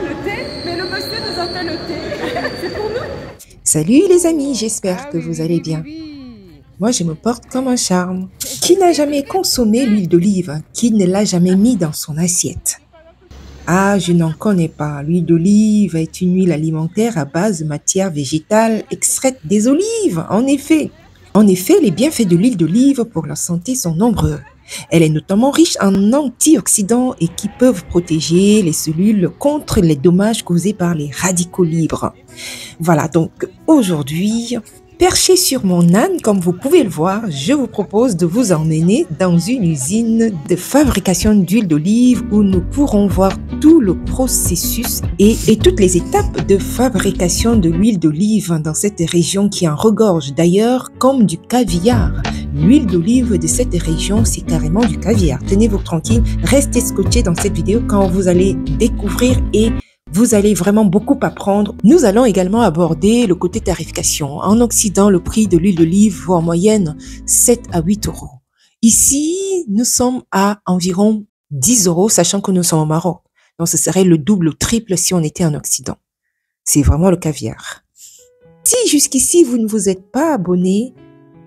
Le thé, mais le monsieur nous a fait le thé. C'est pour nous. Salut les amis, j'espère que vous allez bien. Moi, je me porte comme un charme. Qui n'a jamais consommé l'huile d'olive? Qui ne l'a jamais mis dans son assiette? Ah, je n'en connais pas. L'huile d'olive est une huile alimentaire à base de matière végétale extraite des olives, en effet. En effet, les bienfaits de l'huile d'olive pour la santé sont nombreux. Elle est notamment riche en antioxydants et qui peuvent protéger les cellules contre les dommages causés par les radicaux libres. Voilà, donc aujourd'hui, perché sur mon âne, comme vous pouvez le voir, je vous propose de vous emmener dans une usine de fabrication d'huile d'olive où nous pourrons voir tout le processus et toutes les étapes de fabrication de l'huile d'olive dans cette région qui en regorge d'ailleurs comme du caviar. L'huile d'olive de cette région, c'est carrément du caviar. Tenez-vous tranquille, restez scotchés dans cette vidéo quand vous allez découvrir et vous allez vraiment beaucoup apprendre. Nous allons également aborder le côté tarification. En Occident, le prix de l'huile d'olive vaut en moyenne 7 à 8 euros. Ici, nous sommes à environ 10 euros, sachant que nous sommes au Maroc. Donc, ce serait le double ou triple si on était en Occident. C'est vraiment le caviar. Si jusqu'ici, vous ne vous êtes pas abonné,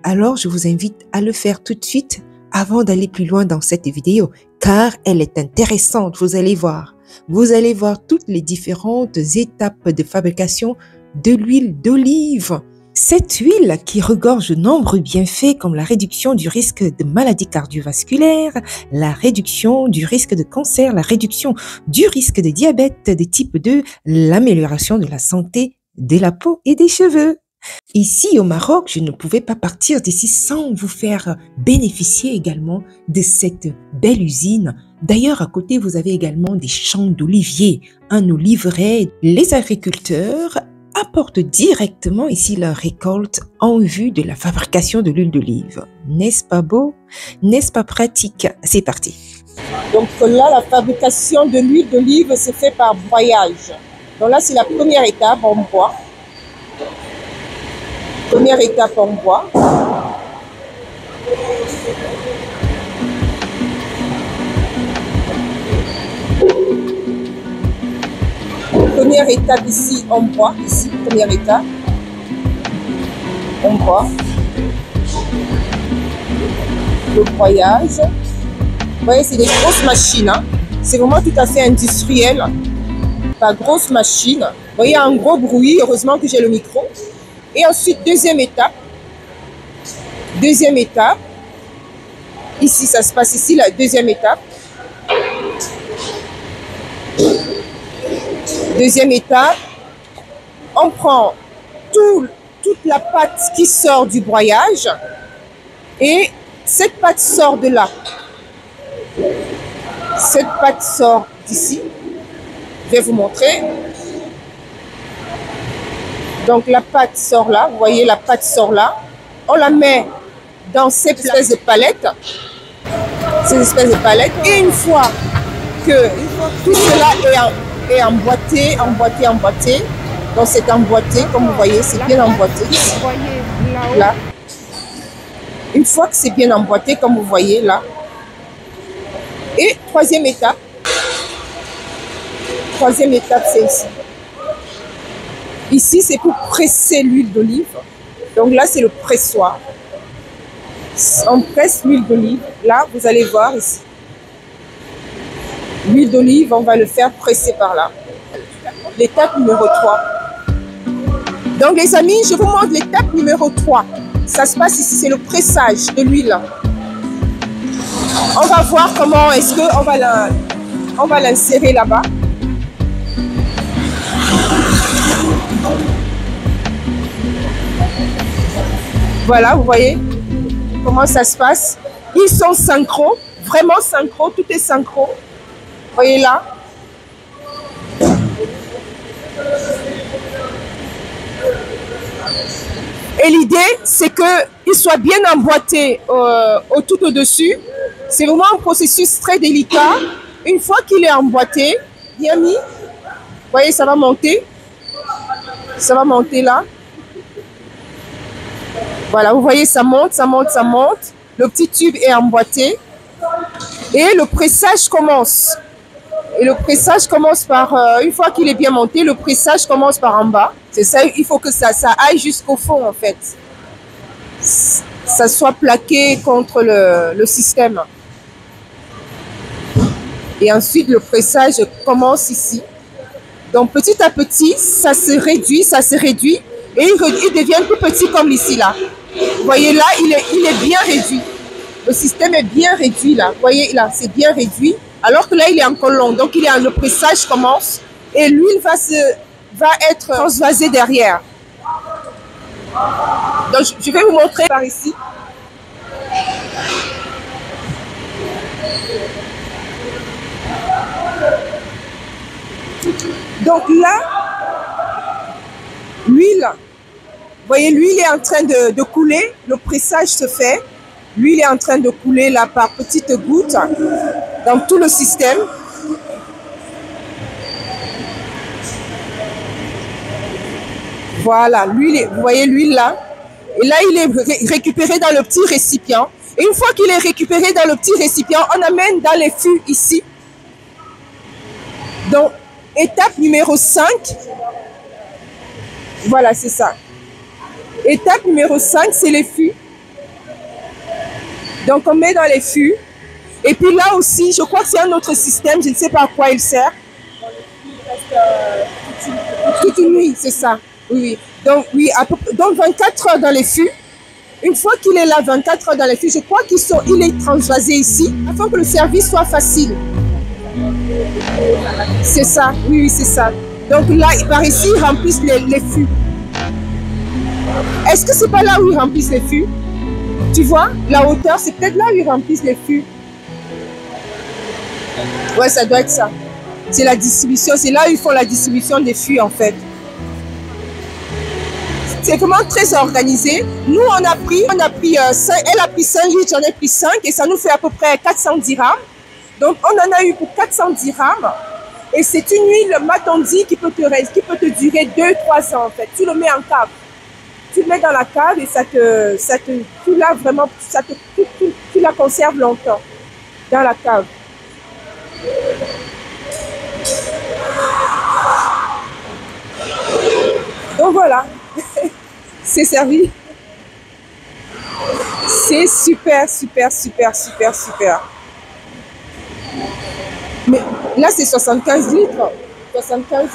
alors je vous invite à le faire tout de suite avant d'aller plus loin dans cette vidéo, car elle est intéressante, vous allez voir. Vous allez voir toutes les différentes étapes de fabrication de l'huile d'olive. Cette huile qui regorge de nombreux bienfaits comme la réduction du risque de maladies cardiovasculaires, la réduction du risque de cancer, la réduction du risque de diabète de type 2, l'amélioration de la santé de la peau et des cheveux. Ici au Maroc, je ne pouvais pas partir d'ici sans vous faire bénéficier également de cette belle usine. D'ailleurs, à côté, vous avez également des champs d'oliviers, un oliveraie. Les agriculteurs apportent directement ici leur récolte en vue de la fabrication de l'huile d'olive. N'est-ce pas beau? N'est-ce pas pratique? C'est parti. Donc là, la fabrication de l'huile d'olive se fait par broyage. Donc là, c'est la première étape, on broie. Première étape, on broie. Première étape ici, on broie. Ici, première étape. On broie. Le broyage. Vous voyez, c'est des grosses machines. Hein. C'est vraiment tout à fait industriel. Pas grosse machine. Vous voyez, un gros bruit. Heureusement que j'ai le micro. Et ensuite, deuxième étape. Deuxième étape. Ici, ça se passe ici, la deuxième étape. Deuxième étape. On prend toute la pâte qui sort du broyage. Et cette pâte sort de là. Cette pâte sort d'ici. Je vais vous montrer. Donc la pâte sort là, vous voyez la pâte sort là. On la met dans ces espèces de palettes. Ces espèces de palettes. Et une fois que tout cela est emboîté, donc c'est emboîté, comme vous voyez, c'est bien emboîté. Là. Une fois que c'est bien emboîté, comme vous voyez là. Et troisième étape. Troisième étape, c'est ici. Ici, c'est pour presser l'huile d'olive. Donc là, c'est le pressoir. On presse l'huile d'olive. Là, vous allez voir ici. L'huile d'olive, on va le faire presser par là. L'étape numéro 3. Donc les amis, je vous montre l'étape numéro 3. Ça se passe ici, c'est le pressage de l'huile. On va voir comment est-ce qu'on va l'insérer là-bas. Voilà, vous voyez comment ça se passe. Ils sont synchro, vraiment synchro, tout est synchro. Vous voyez là. Et l'idée, c'est qu'il soit bien emboîté tout au-dessus. C'est vraiment un processus très délicat. Une fois qu'il est emboîté, bien mis, vous voyez, ça va monter. Ça va monter là. Voilà, vous voyez, ça monte, ça monte, ça monte. Le petit tube est emboîté. Et le pressage commence. Et le pressage commence par, une fois qu'il est bien monté, le pressage commence par en bas. C'est ça, il faut que ça aille jusqu'au fond en fait. Ça soit plaqué contre le système. Et ensuite, le pressage commence ici. Donc, petit à petit, ça se réduit. Et il devient tout petit comme ici, là. Vous voyez, là, il est bien réduit. Le système est bien réduit, là. Vous voyez, là, c'est bien réduit. Alors que là, il est encore long. Donc, le pressage commence. Et l'huile va être transvasée derrière. Donc, je vais vous montrer par ici. Donc là, l'huile, vous voyez, l'huile est en train de couler, le pressage se fait. L'huile est en train de couler là par petites gouttes dans tout le système. Voilà, l'huile, vous voyez l'huile là. Et là, il est récupéré dans le petit récipient. Et une fois qu'il est récupéré dans le petit récipient, on amène dans les fûts ici. Donc, étape numéro 5. Voilà, c'est ça. Étape numéro 5, c'est les fûts. Donc, on met dans les fûts. Et puis là aussi, je crois que c'est un autre système. Je ne sais pas à quoi il sert. Toute une nuit, c'est ça. Oui. Donc, oui, donc 24 heures dans les fûts. Une fois qu'il est là, 24 heures dans les fûts, je crois qu'il est transvasé ici, afin que le service soit facile. C'est ça, oui, c'est ça. Donc là, par ici, ils remplissent les fûts. Est-ce que c'est pas là où ils remplissent les fûts? Tu vois, la hauteur, c'est peut-être là où ils remplissent les fûts. Ouais, ça doit être ça. C'est la distribution, c'est là où ils font la distribution des fûts, en fait. C'est vraiment très organisé. Nous, elle a pris 5 litres, j'en ai pris 5 et ça nous fait à peu près 400 dirhams. Donc, on en a eu pour 400 dirhams. Et c'est une huile Matondi qui peut te durer 2-3 ans, en fait. Tu le mets en cave. Tu le mets dans la cave et tu la conserves longtemps dans la cave. Donc voilà, c'est servi. C'est super, super, super, super, super. Mais là, c'est 75 litres. 75...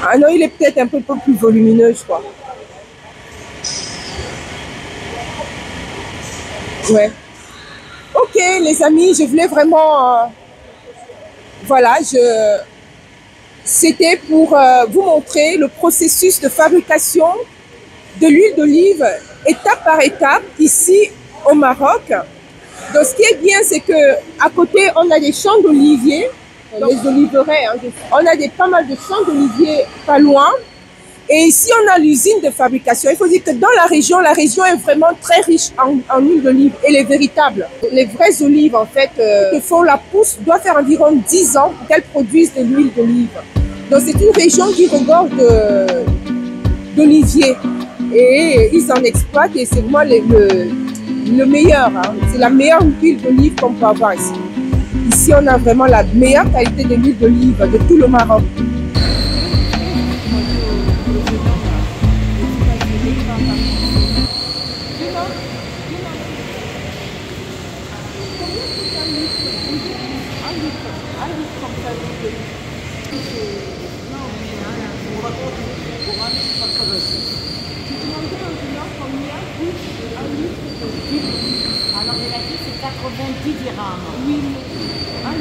Ah non, il est peut-être un peu plus volumineux, je crois. Ouais. Ok, les amis, je voulais vraiment... voilà, c'était pour vous montrer le processus de fabrication de l'huile d'olive étape par étape ici au Maroc. Donc, ce qui est bien, c'est qu'à côté, on a des champs d'oliviers, les oliveraies. Hein, on a pas mal de champs d'oliviers pas loin. Et ici, on a l'usine de fabrication. Il faut dire que dans la région est vraiment très riche en huile d'olive. Et les véritables, les vraies olives, en fait, que font la pousse, doit faire environ 10 ans pour qu'elles produisent de l'huile d'olive. Donc, c'est une région qui regorge d'oliviers. Et ils en exploitent et c'est vraiment le meilleur. Hein. C'est la meilleure huile d'olive qu'on peut avoir ici. Ici, on a vraiment la meilleure qualité de l'huile d'olive de tout le Maroc. Alors, elle a dit c'est 90 dirhams. Oui.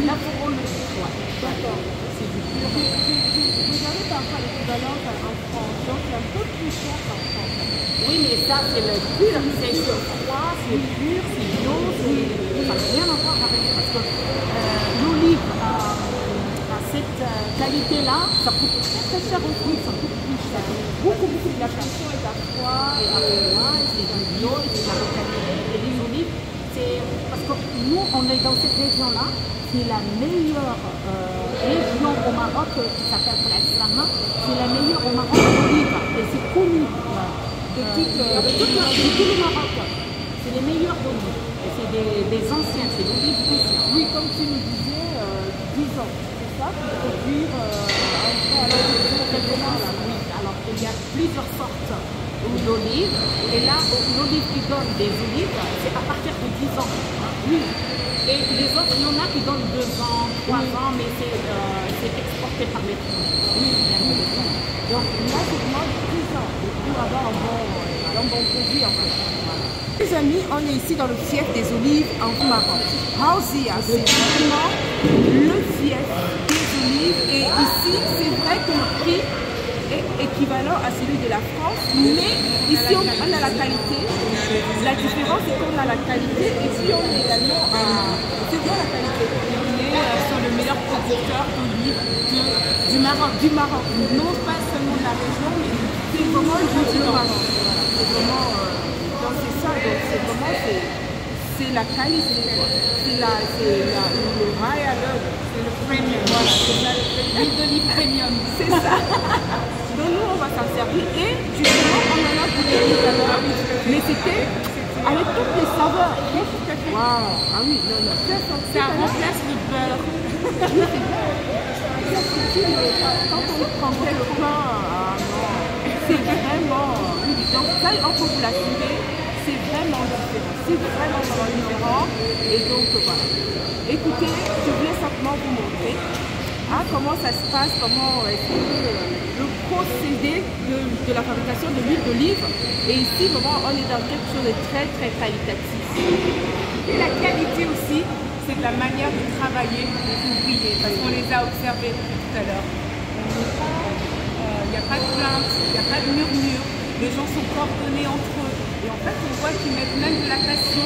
Là, pour le choix. D'accord. C'est du pur. Vous avez parfois l'équivalent en France, donc c'est un peu plus cher qu'en France. Oui, mais ça, c'est le pur. C'est froid, c'est pur, c'est bio, ça n'a rien à voir avec. Parce que l'olive à cette qualité-là, ça coûte très cher aussi. Ça coûte plus cher. Beaucoup de la pression est à froid, et à froid, c'est du bio, c'est de la qualité. Et les olives, parce que nous, on est dans cette région-là, c'est la meilleure région au Maroc qui s'appelle Plassama, c'est la meilleure au Maroc d'olive, et c'est connu. tout le Maroc. C'est les meilleurs d'olives. C'est des anciens, c'est l'olive ancienne. Oui, comme tu nous disais, 10 ans, c'est ça, pour produire Oui, alors il y a plusieurs sortes d'olives. Et là, l'olive qui donne des olives, c'est à partir de 10 ans. Oui. Et les autres, il y en a qui donnent 2 ans, 3 ans, mais c'est exporté par l'étranger. Oui, donc là, c'est vraiment 10 ans pour avoir un bon produit en fait. Les amis, on est ici dans le fief des olives en Maroc. Haousia, c'est vraiment le fief des olives. Et ici, c'est vrai que le prix est équivalent à celui de la France, mais ici, on a la qualité. La différence, c'est qu'on a la qualité et puis on est également c'est bien la qualité. On est sur le meilleur producteur d'olives du Maroc. Du Maroc. Non pas seulement de la région, mais C'est vraiment le continent. C'est vraiment, donc c'est ça, donc c'est vraiment, c'est la qualité, c'est le rail à l'œuvre, c'est le premium, voilà, c'est ça le premium. L'huile d'olive premium. C'est ça. Donc nous, on va s'en servir et justement, on en a goûté tout à l'heure, mais c'était avec toutes les saveurs. Waouh, ah oui, non, non, Ça remplace le beurre. quand on prendrait le pain, c'est vraiment, donc ça, on peut vous l'assurer, c'est vraiment différent, et donc voilà. Écoutez, je voulais simplement vous montrer comment ça se passe, comment est-ce que le procédé de la fabrication de l'huile d'olive, et ici vraiment on est dans quelque chose de très très qualitatif. Et la qualité aussi, c'est de la manière de travailler des ouvriers, parce qu'on les a observés tout à l'heure. Il n'y a pas de plainte, il n'y a pas de murmure, les gens sont coordonnés entre eux. Et en fait, on voit qu'ils mettent même de la passion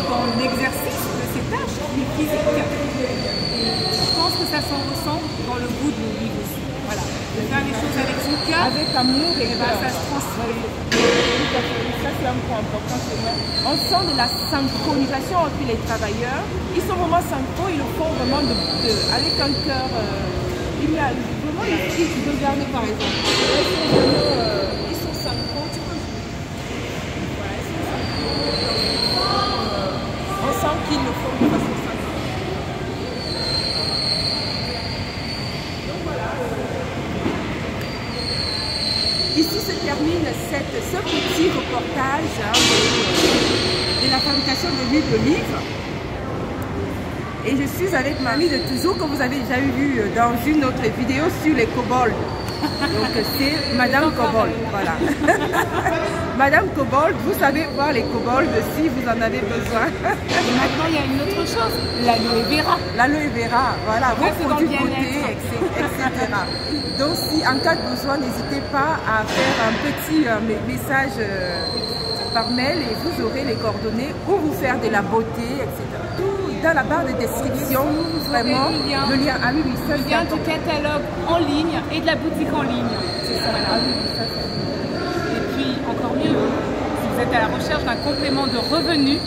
dans l'exercice de ces tâches physiques. Je pense que ça s'en ressent dans le goût de l'olive aussi. Voilà, de faire les choses avec son cœur, Avec amour et ça se transmet. Ça c'est un point important chez moi. On sent de la synchronisation entre les travailleurs. Ils sont vraiment synchro, ils le font vraiment avec un cœur. Il y a vraiment les filles de garder par exemple. Ils sont synchro, tu peux. Voilà, ils sont synchro. On sent qu'ils le font de façon synchro. Donc voilà. Ici se termine ce petit reportage de la fabrication de l'huile d'olive. Et je suis avec ma amie de toujours que vous avez déjà vu dans une autre vidéo sur les kobolds. Donc c'est Madame Kobold, voilà. Madame Kobold, vous savez voir les kobolds si vous en avez besoin. Et maintenant, il y a une autre chose, l'aloe vera. L'aloe vera, voilà, vos c'est dans produits le beauté, bien-être. etc. Donc si en cas de besoin, n'hésitez pas à faire un petit message par mail et vous aurez les coordonnées ou vous faire de la beauté, etc. Tout dans la barre de description, vraiment, le lien. Ah oui, oui, ça Le lien du catalogue en ligne et de la boutique en ligne. C'est ça. Ah oui, ça, Et puis, encore mieux, si vous êtes à la recherche d'un complément de revenus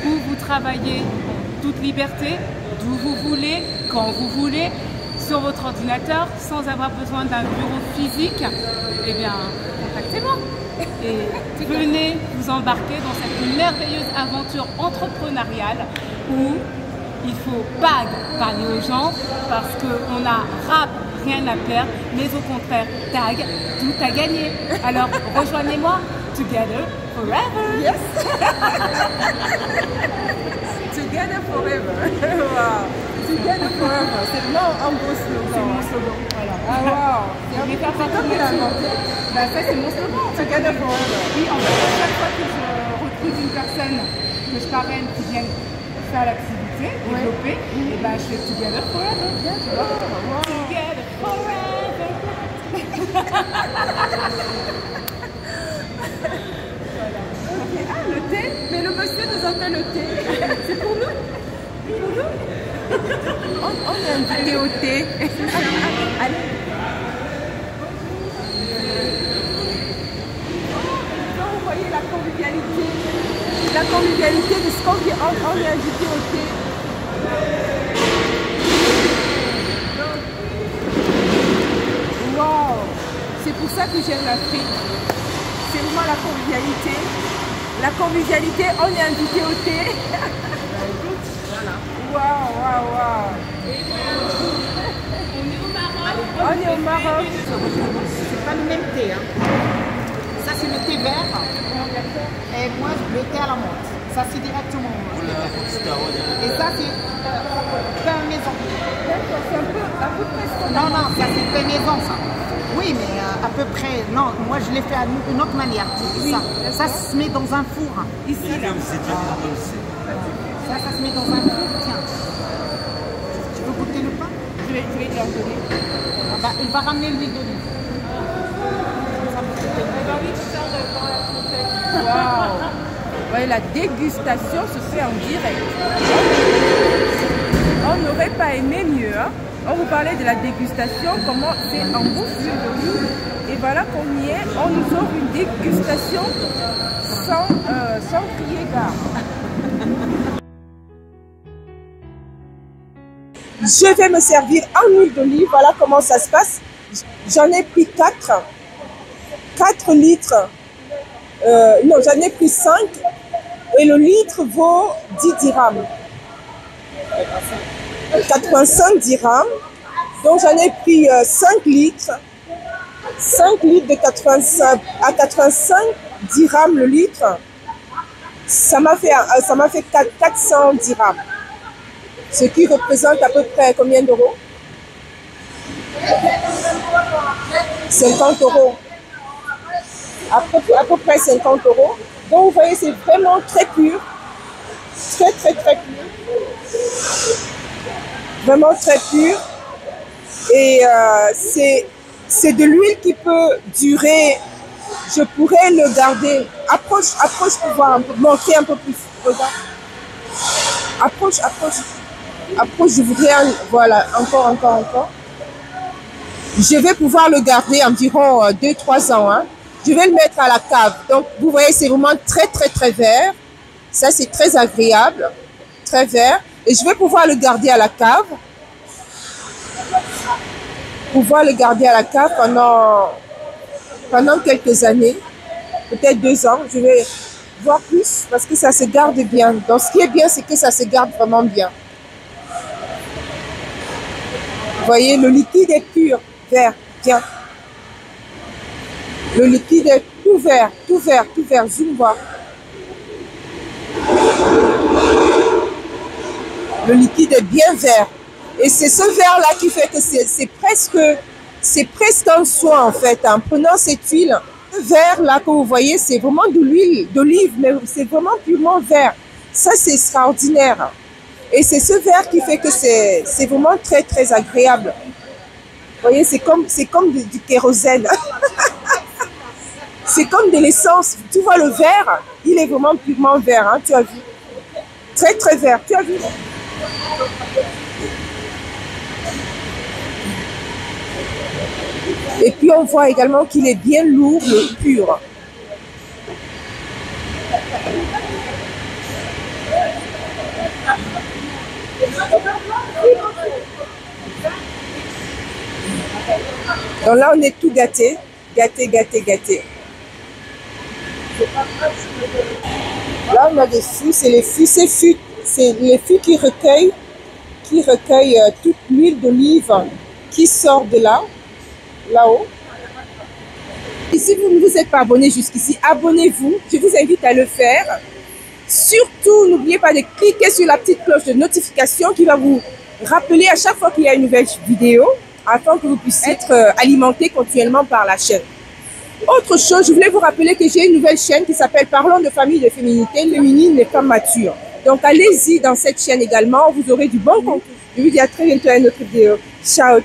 où vous travaillez en toute liberté, d'où vous voulez, quand vous voulez, sur votre ordinateur, sans avoir besoin d'un bureau physique, eh bien, contactez-moi. Et venez vous embarquer dans cette merveilleuse aventure entrepreneuriale où il faut pas parler aux gens parce qu'on a rien à perdre, mais au contraire, tag, tout à gagner. Alors rejoignez-moi, together forever. yes. Together forever. Wow. Together forever. C'est vraiment un beau slogan. C'est mon slogan. Voilà. Ah wow. Je vais faire C'est toi qui l'as inventé. Bah, ça c'est mon slogan. Together forever. Oui, en fait, à chaque fois que je recrute une personne que je parraine qui vient faire l'activité, développer, et ben je fais together forever. Together forever. Ah, le thé. Mais le monsieur nous a fait le thé. C'est pour nous. Pour nous. On est invité au thé. Allez. Vous voyez la convivialité. La convivialité de ce qu'on est invité au thé. Wow. C'est pour ça que j'aime l'Afrique. c'est vraiment la convivialité. La convivialité, on est invité au thé. Waouh, waouh, waouh. On est au Maroc. C'est pas le même thé. Hein. Ça, c'est le thé vert. Et moi, le thé à la menthe. Ça, c'est directement. Et ça, c'est pain maison. D'accord, c'est un peu près ce qu'on a. Non, non, ça, c'est pain maison, ça. Oui, mais à peu près. Non, moi, je l'ai fait d'une autre manière. Oui, ça se met dans un four. Ici, là. Ça se met dans un four. Tiens. Tu veux goûter le pain? Je vais leur donner. Ah bah, il va ramener l'huile d'olive. Waouh! Ouais, la dégustation se fait en direct. On n'aurait pas aimé mieux. Hein? On vous parlait de la dégustation, comment c'est en bouche. Et voilà qu'on y est. On nous offre une dégustation sans crier gare. Je vais me servir en huile d'olive. Voilà comment ça se passe. J'en ai pris 4 litres. Non, j'en ai pris 5. Et le litre vaut 10 dirhams. 85 dirhams. Donc j'en ai pris 5 litres. 5 litres de 85 à 85 dirhams le litre. Ça m'a fait 400 dirhams. Ce qui représente à peu près combien d'euros? 50 euros. À peu près 50 euros. Donc vous voyez, c'est vraiment très pur. Très pur. Vraiment très pur. Et c'est de l'huile qui peut durer. Je pourrais le garder. Approche pour voir un peu, montrer un peu plus. Regarde. Approche, je voudrais, voilà, encore. Je vais pouvoir le garder environ 2-3 ans. Hein. Je vais le mettre à la cave. Donc, vous voyez, c'est vraiment très vert. Ça, c'est très agréable. Très vert. Et je vais pouvoir le garder à la cave. Pendant quelques années. Peut-être 2 ans. Je vais voir plus parce que ça se garde bien. Donc, ce qui est bien, c'est que ça se garde vraiment bien. Vous voyez, le liquide est pur, vert, bien. Le liquide est tout vert, zoom voir. Le liquide est bien vert. Et c'est ce vert-là qui fait que c'est presque un soin en fait. En prenant cette huile, ce vert-là que vous voyez, c'est vraiment de l'huile d'olive, mais c'est vraiment purement vert. Ça, c'est extraordinaire. Et c'est ce vert qui fait que c'est vraiment très agréable. Vous voyez, c'est comme du kérosène. C'est comme de l'essence. Tu vois le vert, il est vraiment purement vert. Hein, tu as vu? Très vert. Tu as vu? Et puis on voit également qu'il est bien lourd et pur. Donc là, on est tout gâté. Gâté. Là, on a des fûts. C'est les fûts. C'est les fûts qui recueillent toute l'huile d'olive qui sort de là-haut. Et si vous ne vous êtes pas abonné jusqu'ici, abonnez-vous. Je vous invite à le faire. Surtout, n'oubliez pas de cliquer sur la petite cloche de notification qui va vous rappeler à chaque fois qu'il y a une nouvelle vidéo afin que vous puissiez être alimenté continuellement par la chaîne. Autre chose, je voulais vous rappeler que j'ai une nouvelle chaîne qui s'appelle Parlons de famille et de féminité féminine et femmes matures. Donc allez-y dans cette chaîne également, vous aurez du bon contenu. Je vous dis à très bientôt à une autre vidéo. Ciao.